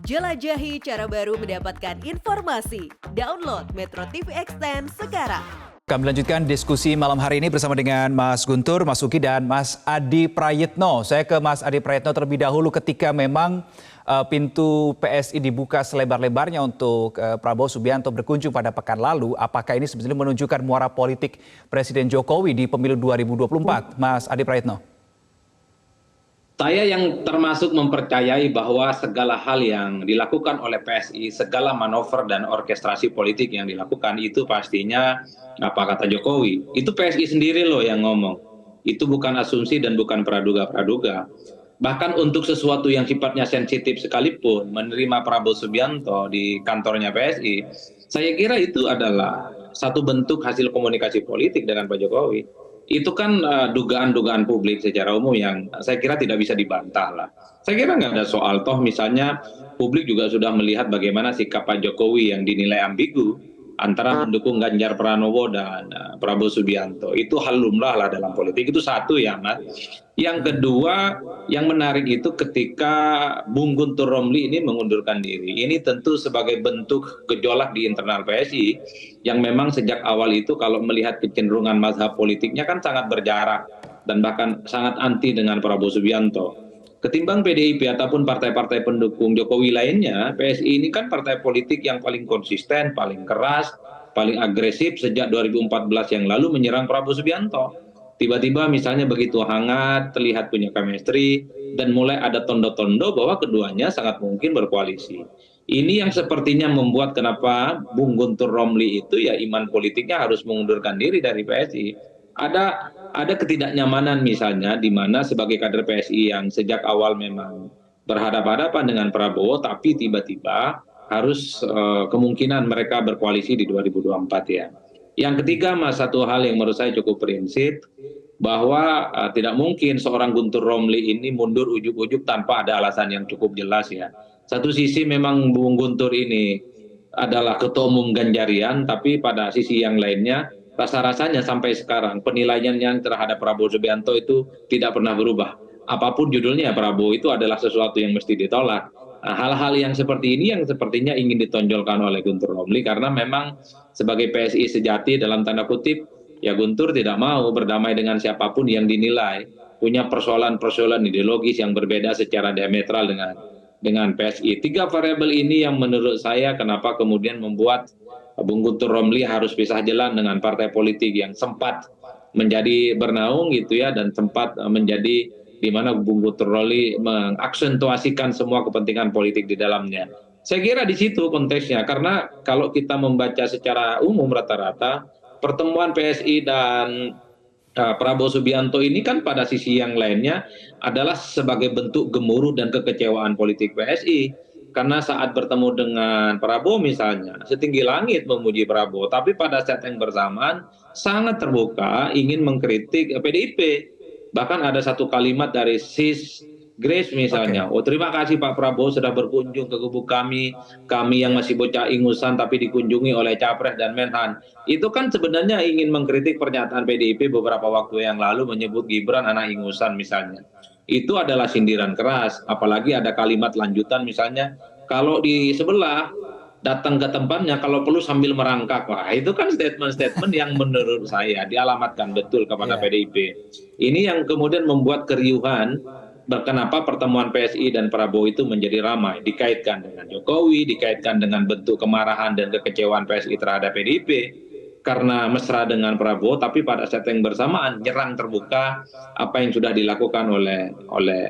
Jelajahi cara baru mendapatkan informasi. Download Metro TV Extend sekarang. Kami lanjutkan diskusi malam hari ini bersama dengan Mas Guntur, Mas Uki, dan Mas Adi Prayitno. Saya ke Mas Adi Prayitno terlebih dahulu ketika memang pintu PSI dibuka selebar-lebarnya untuk Prabowo Subianto berkunjung pada pekan lalu. Apakah ini sebetulnya menunjukkan muara politik Presiden Jokowi di pemilu 2024? Mas Adi Prayitno. Saya yang termasuk mempercayai bahwa segala hal yang dilakukan oleh PSI, segala manuver dan orkestrasi politik yang dilakukan itu pastinya apa kata Jokowi. Itu PSI sendiri loh yang ngomong. Itu bukan asumsi dan bukan praduga-praduga. Bahkan untuk sesuatu yang sifatnya sensitif sekalipun, menerima Prabowo Subianto di kantornya PSI, saya kira itu adalah satu bentuk hasil komunikasi politik dengan Pak Jokowi. Itu kan dugaan-dugaan publik secara umum yang saya kira tidak bisa dibantah lah. Saya kira nggak ada soal, toh misalnya publik juga sudah melihat bagaimana sikap Pak Jokowi yang dinilai ambigu antara mendukung Ganjar Pranowo dan Prabowo Subianto. Itu hal lumrah lah dalam politik, itu satu ya Mas. Yang kedua yang menarik itu ketika Bung Guntur Romli ini mengundurkan diri. Ini tentu sebagai bentuk gejolak di internal PSI yang memang sejak awal itu kalau melihat kecenderungan mazhab politiknya kan sangat berjarak dan bahkan sangat anti dengan Prabowo Subianto. Ketimbang PDIP ataupun partai-partai pendukung Jokowi lainnya, PSI ini kan partai politik yang paling konsisten, paling keras, paling agresif sejak 2014 yang lalu menyerang Prabowo Subianto. Tiba-tiba misalnya begitu hangat, terlihat punya chemistry, dan mulai ada tondo-tondo bahwa keduanya sangat mungkin berkoalisi. Ini yang sepertinya membuat kenapa Bung Guntur Romli itu ya iman politiknya harus mengundurkan diri dari PSI. Ada ketidaknyamanan misalnya di mana sebagai kader PSI yang sejak awal memang berhadapan-hadapan dengan Prabowo, tapi tiba-tiba harus kemungkinan mereka berkoalisi di 2024 ya. Yang ketiga Mas, satu hal yang menurut saya cukup prinsip, bahwa tidak mungkin seorang Guntur Romli ini mundur ujuk-ujuk tanpa ada alasan yang cukup jelas ya. Satu sisi memang Bung Guntur ini adalah ketua umum Ganjarian, tapi pada sisi yang lainnya rasa-rasanya sampai sekarang penilaiannya terhadap Prabowo Subianto itu tidak pernah berubah. Apapun judulnya Prabowo itu adalah sesuatu yang mesti ditolak. Nah, hal-hal yang seperti ini yang sepertinya ingin ditonjolkan oleh Guntur Romli karena memang sebagai PSI sejati dalam tanda kutip, ya Guntur tidak mau berdamai dengan siapapun yang dinilai punya persoalan-persoalan ideologis yang berbeda secara diametral dengan PSI. Tiga variabel ini yang menurut saya kenapa kemudian membuat Bung Guntur Romli harus pisah jalan dengan partai politik yang sempat menjadi bernaung gitu ya, dan sempat menjadi di mana Bung Guntur Romli mengaksentuasikan semua kepentingan politik di dalamnya. Saya kira di situ konteksnya, karena kalau kita membaca secara umum rata-rata pertemuan PSI dan Prabowo Subianto ini kan pada sisi yang lainnya adalah sebagai bentuk gemuruh dan kekecewaan politik PSI. Karena saat bertemu dengan Prabowo misalnya, setinggi langit memuji Prabowo, tapi pada saat yang bersamaan sangat terbuka ingin mengkritik PDIP. Bahkan ada satu kalimat dari Sis Grace misalnya, oh terima kasih Pak Prabowo sudah berkunjung ke kubu kami yang masih bocah ingusan tapi dikunjungi oleh Capres dan Menhan. Itu kan sebenarnya ingin mengkritik pernyataan PDIP beberapa waktu yang lalu menyebut Gibran anak ingusan misalnya. Itu adalah sindiran keras, apalagi ada kalimat lanjutan misalnya, kalau di sebelah datang ke tempatnya kalau perlu sambil merangkak. Wah, itu kan statement-statement yang menurut saya dialamatkan betul kepada PDIP. Ini yang kemudian membuat keriuhan kenapa pertemuan PSI dan Prabowo itu menjadi ramai, dikaitkan dengan Jokowi, dikaitkan dengan bentuk kemarahan dan kekecewaan PSI terhadap PDIP karena mesra dengan Prabowo, tapi pada saat yang bersamaan nyerang terbuka apa yang sudah dilakukan oleh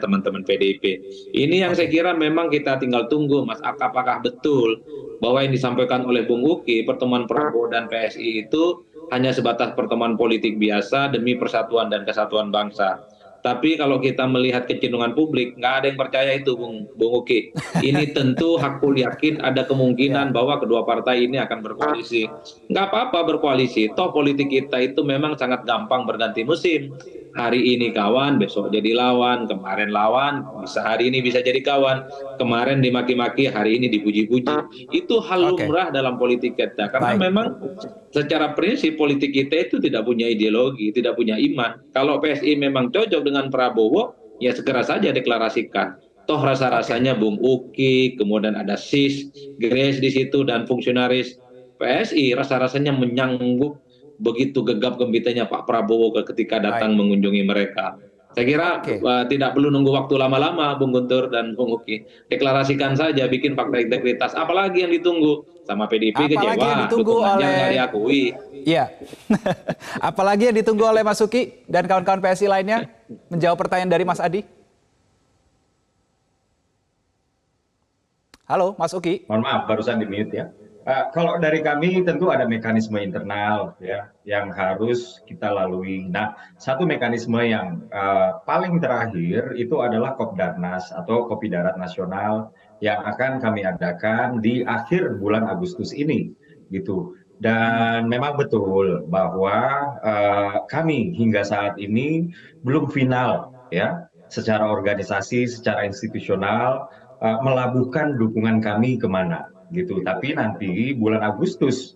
teman-teman PDIP. Ini yang saya kira memang kita tinggal tunggu Mas, apakah betul bahwa yang disampaikan oleh Bung Uki, pertemuan Prabowo dan PSI itu hanya sebatas pertemuan politik biasa demi persatuan dan kesatuan bangsa. Tapi kalau kita melihat kecenderungan publik, nggak ada yang percaya itu, Bung Uki. Ini tentu hakul yakin ada kemungkinan bahwa kedua partai ini akan berkoalisi. Nggak apa-apa berkoalisi, toh politik kita itu memang sangat gampang berganti musim. Hari ini kawan, besok jadi lawan, kemarin lawan, bisa hari ini bisa jadi kawan, kemarin dimaki-maki, hari ini dipuji-puji. Itu hal lumrah dalam politik kita, karena memang secara prinsip politik kita itu tidak punya ideologi, tidak punya iman. Kalau PSI memang cocok dengan Prabowo, ya segera saja deklarasikan. Toh rasa-rasanya Bung Uki, kemudian ada Sis, Grace di situ dan fungsionaris PSI rasa-rasanya menyanggup begitu gegap gempitanya Pak Prabowo ketika datang mengunjungi mereka. Saya kira tidak perlu nunggu waktu lama-lama Bung Guntur dan Bung Uki. Deklarasikan saja, bikin fakta integritas. Apalagi yang ditunggu? Sama PDIP Apalagi yang kecewa, ditunggu dukungannya oleh nggak diakui. Iya. Apalagi yang ditunggu oleh Mas Uki dan kawan-kawan PSI lainnya menjawab pertanyaan dari Mas Adi. Halo, Mas Uki. Mohon maaf, barusan di mute ya. Kalau dari kami tentu ada mekanisme internal ya yang harus kita lalui. Nah, satu mekanisme yang paling terakhir itu adalah Kopdarnas atau Kopi Darat Nasional yang akan kami adakan di akhir bulan Agustus ini, gitu. Dan memang betul bahwa kami hingga saat ini belum final ya secara organisasi, secara institusional melabuhkan dukungan kami kemana gitu. Tapi nanti bulan Agustus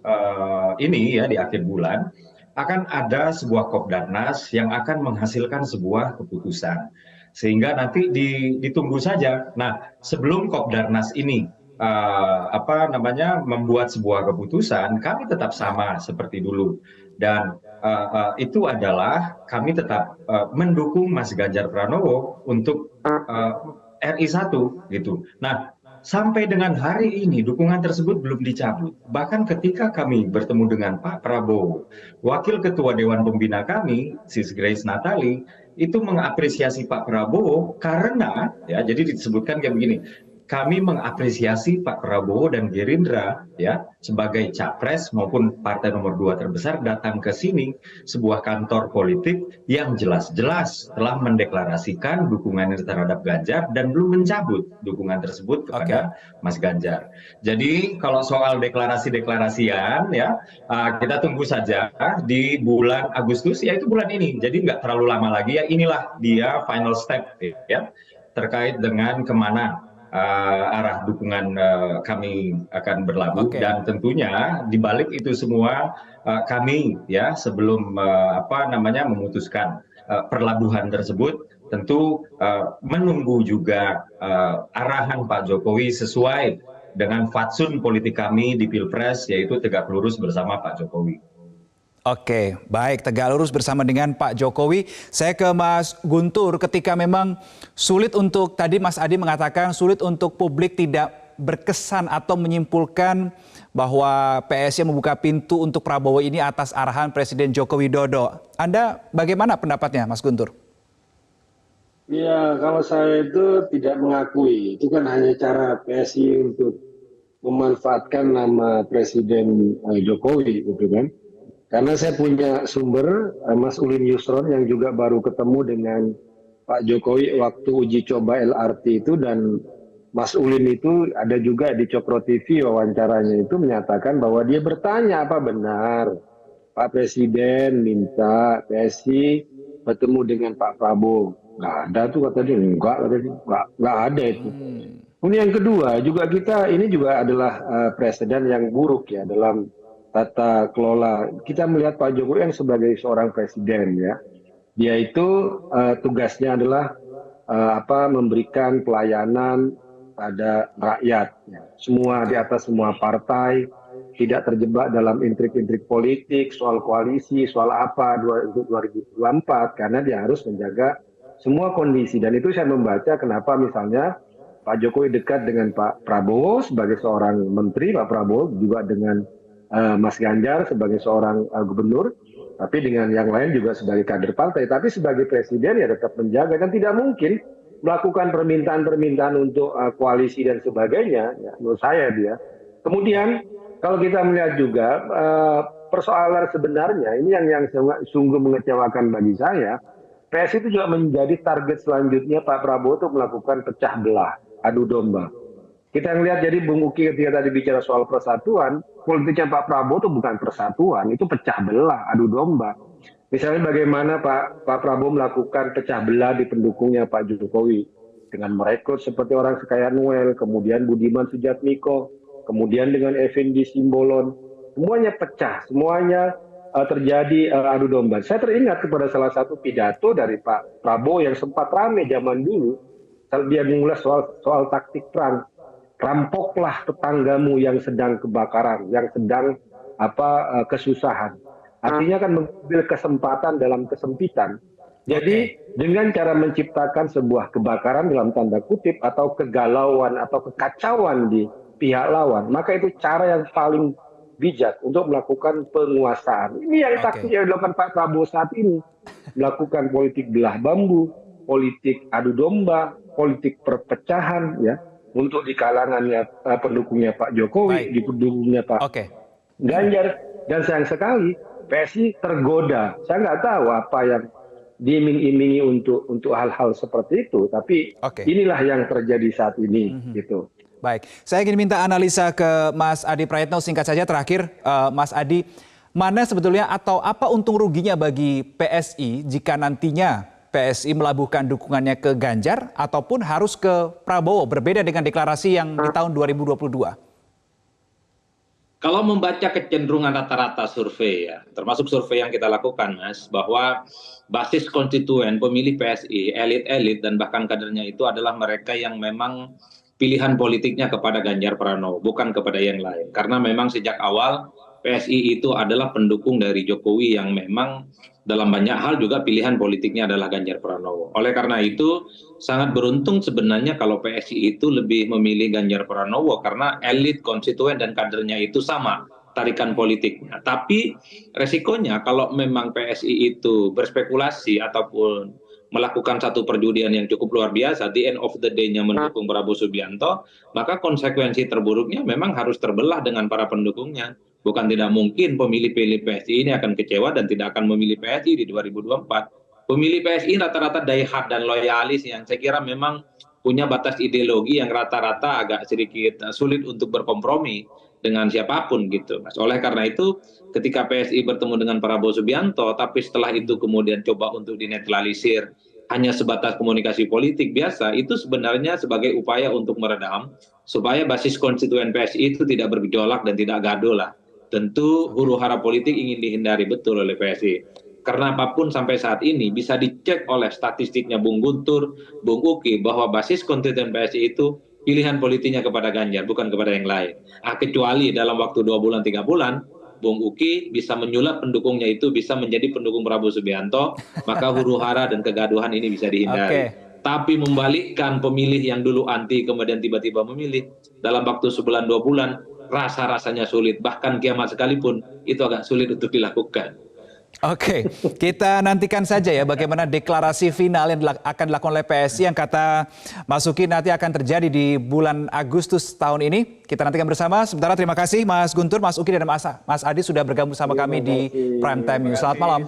ini ya di akhir bulan akan ada sebuah Kopdarnas yang akan menghasilkan sebuah keputusan. Sehingga nanti ditunggu saja. Nah, sebelum Kopdarnas ini membuat sebuah keputusan, kami tetap sama seperti dulu. Dan itu adalah kami tetap mendukung Mas Ganjar Pranowo untuk RI1 gitu. Nah, sampai dengan hari ini dukungan tersebut belum dicabut. Bahkan ketika kami bertemu dengan Pak Prabowo, Wakil Ketua Dewan Pembina kami, Sis Grace Natali, itu mengapresiasi Pak Prabowo karena, ya jadi disebutkan kayak begini, kami mengapresiasi Pak Prabowo dan Gerindra ya sebagai capres maupun partai nomor 2 terbesar datang ke sini sebuah kantor politik yang jelas-jelas telah mendeklarasikan dukungannya terhadap Ganjar dan belum mencabut dukungan tersebut kepada Mas Ganjar. Jadi kalau soal deklarasi-deklarasian ya kita tunggu saja di bulan Agustus ya itu bulan ini. Jadi nggak terlalu lama lagi ya inilah dia final step ya terkait dengan kemana arah dukungan kami akan berlabuh dan tentunya di balik itu semua kami ya sebelum memutuskan perlabuhan tersebut tentu menunggu juga arahan Pak Jokowi sesuai dengan fatsun politik kami di Pilpres yaitu tegak lurus bersama Pak Jokowi. Oke, baik, tegak lurus bersama dengan Pak Jokowi. Saya ke Mas Guntur, ketika memang sulit untuk, tadi Mas Adi mengatakan sulit untuk publik tidak berkesan atau menyimpulkan bahwa PSI membuka pintu untuk Prabowo ini atas arahan Presiden Joko Widodo. Anda bagaimana pendapatnya, Mas Guntur? Ya, kalau saya itu tidak mengakui. Itu kan hanya cara PSI untuk memanfaatkan nama Presiden Jokowi, gitu kan. Karena saya punya sumber, Mas Ulin Yusron yang juga baru ketemu dengan Pak Jokowi waktu uji coba LRT itu, dan Mas Ulin itu ada juga di Cokro TV wawancaranya itu menyatakan bahwa dia bertanya apa benar Pak Presiden minta PSI bertemu dengan Pak Prabowo. Nggak ada tuh katanya, nggak ada itu. Kemudian yang kedua juga ini juga adalah presiden yang buruk ya dalam tata kelola. Kita melihat Pak Jokowi yang sebagai seorang presiden ya, dia itu tugasnya adalah memberikan pelayanan pada rakyat. Ya. Semua di atas semua partai, tidak terjebak dalam intrik-intrik politik, soal koalisi, soal apa 2024, karena dia harus menjaga semua kondisi. Dan itu saya membaca kenapa misalnya Pak Jokowi dekat dengan Pak Prabowo sebagai seorang menteri, Pak Prabowo juga dengan Mas Ganjar sebagai seorang gubernur, tapi dengan yang lain juga sebagai kader partai. Tapi sebagai presiden ya tetap menjaga, dan tidak mungkin melakukan permintaan-permintaan untuk koalisi dan sebagainya. Ya, menurut saya dia. Kemudian kalau kita melihat juga persoalan sebenarnya ini yang sungguh mengecewakan bagi saya, PS itu juga menjadi target selanjutnya Pak Prabowo untuk melakukan pecah belah, adu domba. Kita ngelihat jadi Bung Uki ketika tadi bicara soal persatuan, politiknya Pak Prabowo itu bukan persatuan, itu pecah belah, adu domba. Misalnya bagaimana Pak Prabowo melakukan pecah belah di pendukungnya Pak Jokowi dengan merekrut seperti orang sekaya Noel, kemudian Budiman Sujatmiko, kemudian dengan Effendi Simbolon, semuanya pecah, semuanya terjadi adu domba. Saya teringat kepada salah satu pidato dari Pak Prabowo yang sempat ramai zaman dulu. Dia mengulas soal taktik perang. Rampoklah tetanggamu yang sedang kebakaran, yang sedang kesusahan. Artinya kan mengambil kesempatan dalam kesempitan. Jadi dengan cara menciptakan sebuah kebakaran dalam tanda kutip atau kegalauan atau kekacauan di pihak lawan, maka itu cara yang paling bijak untuk melakukan penguasaan. Ini yang taktik yang dilakukan Pak Prabowo saat ini. Melakukan politik belah bambu, politik adu domba, politik perpecahan ya untuk di kalangannya pendukungnya Pak Jokowi, di pendukungnya Pak Ganjar. Dan sayang sekali PSI tergoda. Saya nggak tahu apa yang diiming-imingi untuk hal-hal seperti itu, tapi inilah yang terjadi saat ini gitu. Baik, saya ingin minta analisa ke Mas Adi Prayitno singkat saja terakhir, Mas Adi, mana sebetulnya atau apa untung ruginya bagi PSI jika nantinya PSI melabuhkan dukungannya ke Ganjar ataupun harus ke Prabowo, berbeda dengan deklarasi yang di tahun 2022? Kalau membaca kecenderungan rata-rata survei ya, termasuk survei yang kita lakukan Mas, bahwa basis konstituen pemilih PSI, elit-elit dan bahkan kadernya itu adalah mereka yang memang pilihan politiknya kepada Ganjar Pranowo, bukan kepada yang lain. Karena memang sejak awal PSI itu adalah pendukung dari Jokowi yang memang dalam banyak hal juga pilihan politiknya adalah Ganjar Pranowo. Oleh karena itu sangat beruntung sebenarnya kalau PSI itu lebih memilih Ganjar Pranowo karena elit, konstituen dan kadernya itu sama tarikan politiknya. Tapi resikonya kalau memang PSI itu berspekulasi ataupun melakukan satu perjudian yang cukup luar biasa, di end of the day-nya mendukung Prabowo Subianto, maka konsekuensi terburuknya memang harus terbelah dengan para pendukungnya. Bukan tidak mungkin pemilih-pemilih PSI ini akan kecewa dan tidak akan memilih PSI di 2024. Pemilih PSI rata-rata diehard dan loyalis yang saya kira memang punya batas ideologi yang rata-rata agak sedikit sulit untuk berkompromi dengan siapapun gitu, Mas. Oleh karena itu, ketika PSI bertemu dengan Prabowo Subianto, tapi setelah itu kemudian coba untuk dinetralisir hanya sebatas komunikasi politik biasa, itu sebenarnya sebagai upaya untuk meredam supaya basis konstituen PSI itu tidak bergejolak dan tidak gaduh lah. Tentu huru-hara politik ingin dihindari betul oleh PSI. Karena apapun sampai saat ini bisa dicek oleh statistiknya Bung Guntur, Bung Uki, bahwa basis konstituen PSI itu pilihan politiknya kepada Ganjar, bukan kepada yang lain. Kecuali dalam waktu 2 bulan, 3 bulan, Bung Uki bisa menyulap pendukungnya itu bisa menjadi pendukung Prabowo Subianto, maka huru-hara dan kegaduhan ini bisa dihindari. Tapi membalikkan pemilih yang dulu anti kemudian tiba-tiba memilih dalam waktu sebulan 2 bulan, rasa-rasanya sulit, bahkan kiamat sekalipun itu agak sulit untuk dilakukan. Oke, kita nantikan saja ya bagaimana deklarasi final yang akan dilakukan oleh PSI yang kata Mas Uki nanti akan terjadi di bulan Agustus tahun ini. Kita nantikan bersama. Sementara terima kasih Mas Guntur, Mas Uki dan Mas Adi sudah bergabung sama kami di Prime Time News. Selamat malam.